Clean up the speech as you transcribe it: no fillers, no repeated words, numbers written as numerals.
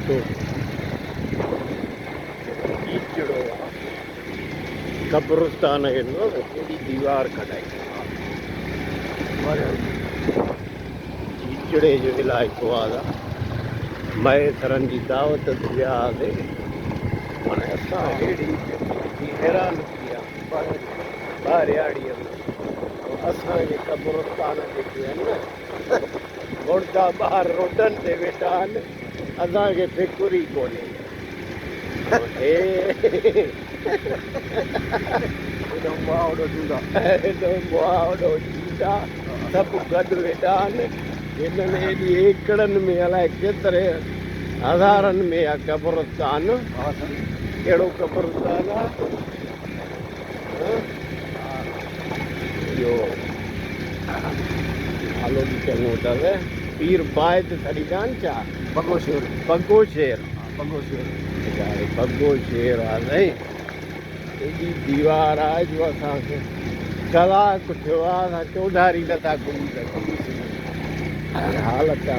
तो कीचड़ो कब्रिस्तान है नो पूरी दीवार कढाई कीचड़े जो इलाइक़ो आहे मए सरनि जी दावत ते वियासीं हाणे असां अहिड़ी हैरान थी विया ॿारियाड़ीअ में असांजे कब्रिस्तान जेके आहिनि न मुर्दा ॿार रोडनि ते वेठा आहिनि असांखे फिकुर ई कोन्हे हेॾो मुआवड़ो ॾींदा सभु गॾु वेठा आहिनि हिननि हेॾी एकड़नि में अलाए केतिरे हज़ारनि में आहे कब्रिस्तान कहिड़ो कब्रिस्तान आहे इहो नालो बि चङो अथव पीर बाइद थरीदान छा बगो शेर बग्गो शेर बगो बग्गो शेर आहे साईं एॾी दीवार आहे जो असांखे कलाकु थियो आहे असां चौधारी नथा घुमी सघूं हालत